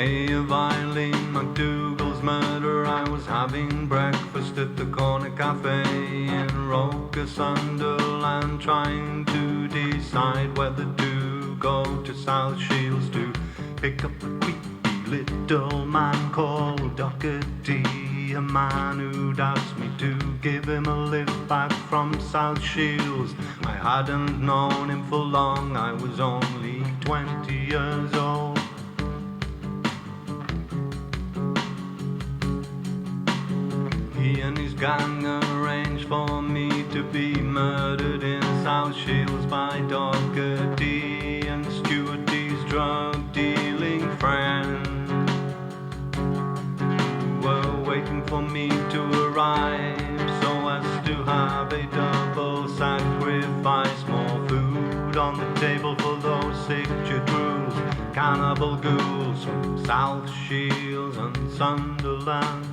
day of Ilene Macdougal's murder, I was having breakfast at the corner cafe in Roker, Sunderland, trying to decide whether to go to South Shields to pick up a creepy little man called Docherty, a man who'd asked me to give him a lift back from South Shields. I hadn't known him for long, I was only 20 years old. He and his gang arranged for me to be murdered in South Shields by Docherty and Stewart's drug-dealing friend, who were waiting for me to arrive so as to have a double sacrifice. More food on the table for those sick jadroos, cannibal ghouls from South Shields and Sunderland,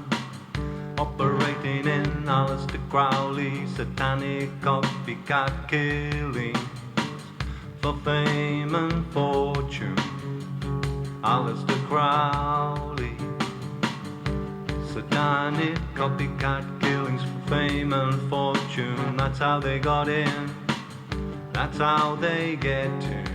operating in ALISTER, CROWLEY, satanic copycat killings for fame and fortune. ALISTER, CROWLEY, satanic copycat killings for fame and fortune. That's how they got in, that's how they get in.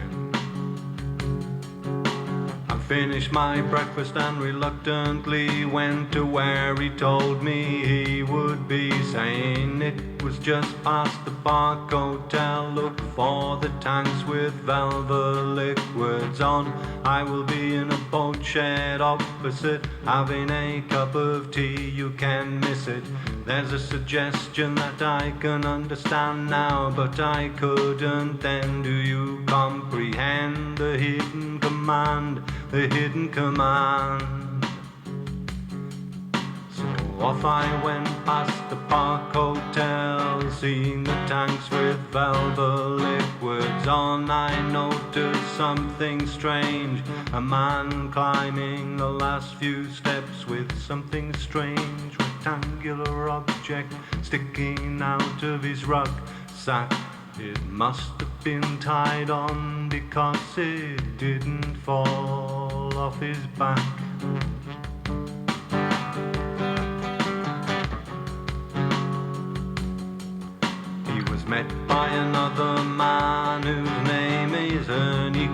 Finished my breakfast and reluctantly went to where he told me he would be, saying it was just past the Park Hotel. Look for the tanks with VELVA liquids on. I will be in a boat shed opposite, having a cup of tea. You can miss it. There's a suggestion that I can understand now, but I couldn't then. Do you comprehend the hidden command? The hidden command. So off I went past the Park Hotel, seeing the tanks with VELVA liquids on. I noticed something strange, a man climbing the last few steps with something strange, rectangular object sticking out of his rucksack. It must have been tied on because it didn't fall off his back. He was met by another man whose name is ERNIE.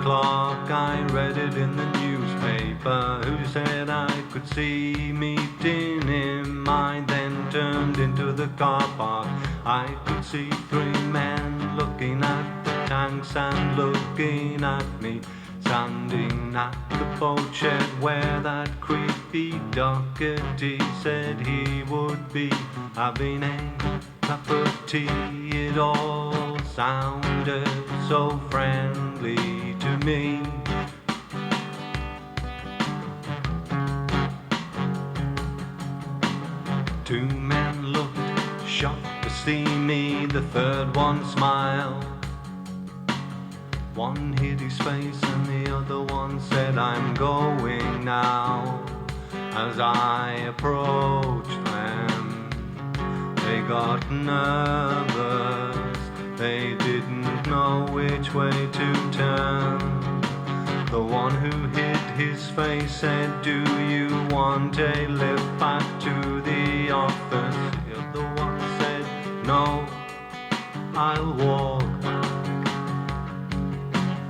I read it in the newspaper, who said I could see meeting him. I then turned into the car park. I could see three men looking at the tanks and looking at me, standing at the boat shed where that creepy Docherty said he would be having a cup of tea. It all sounded so friendly to me. Two men looked shocked to see me, the third one smiled. One hid his face and the other one said, I'm going now. As I approached them, they got nervous, they didn't know which way to turn. The one who hid his face said, do you want a lift back to the office? The other one said, no, I'll walk back.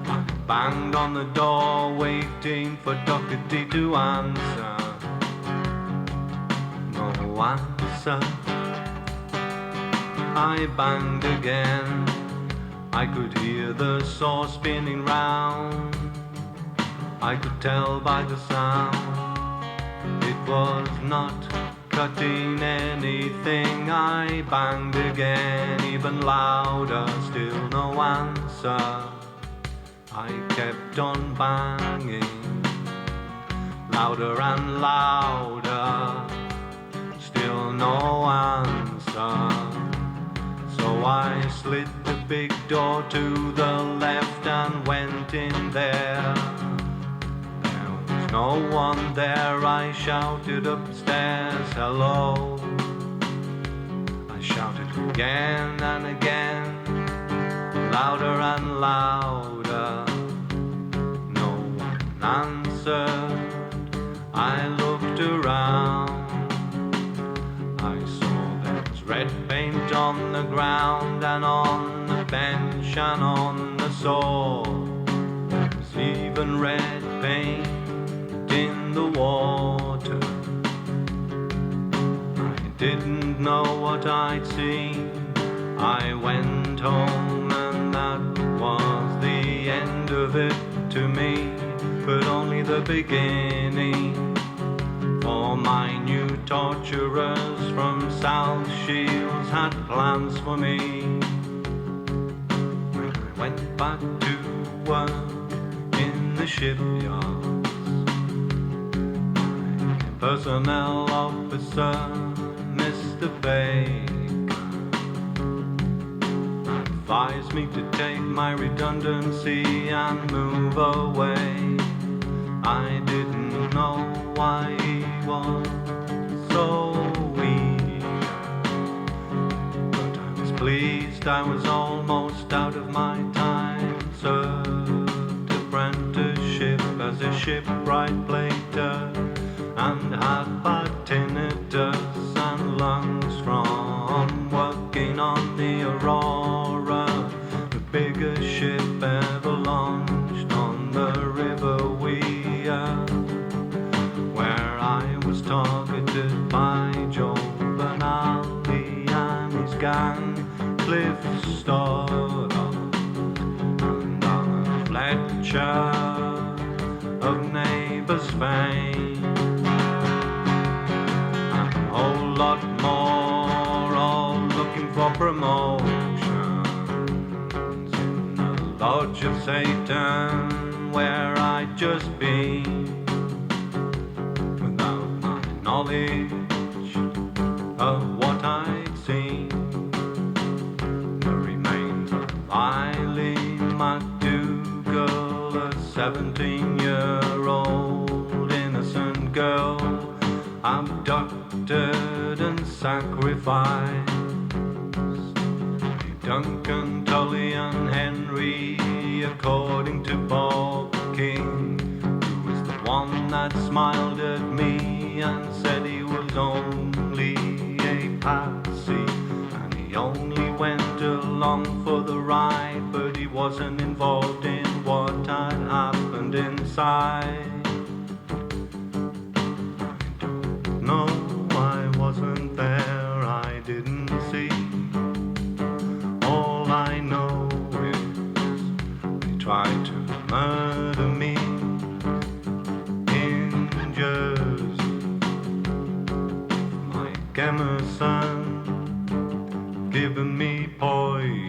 I banged on the door waiting for Docherty to answer. No answer. I banged again. I could hear the saw spinning round. I could tell by the sound it was not cutting anything. I banged again, even louder, still no answer. I kept on banging, louder and louder, still no answer. So I slid the big door to the left and went in there. No one there, I shouted upstairs, hello. I shouted again and again, louder and louder. No one answered. red paint on the ground and on the bench and on the sword. There's even red paint in the water. I didn't know what I'd seen. I went home and that was the end of it to me, but only the beginning. For my new torturers from South Shields had plans for me. When I went back to work in the shipyards, my personnel officer, Mr. Baker, advised me to take my redundancy and move away. I didn't know why he was so weak, but I was pleased I was almost out of my time served apprenticeship as a shipwright plater, and had bad tinnitus and lungs from working on the Aurora, the biggest ship ever launched on the River Weir, where I was targeted by Joe Benally and his gang, Cliff Stoddard and Alan Fletcher of Neighbours fame, and a whole lot more, all looking for promotions in the Lodge of Satan, where I'd just been without my knowledge of what I'd seen. The remains of Ilene Macdougal, a 17-year-old innocent girl, abducted and sacrificed. Duncan, Tully and Henry, according to Bob King, who was the one that smiled at me and said he was only a patsy, and he only went along for the ride, but he wasn't involved in what had happened inside. No, I wasn't there, I didn't see. All I know is they tried to murder me in Jersey. Mike Emerson giving me poison.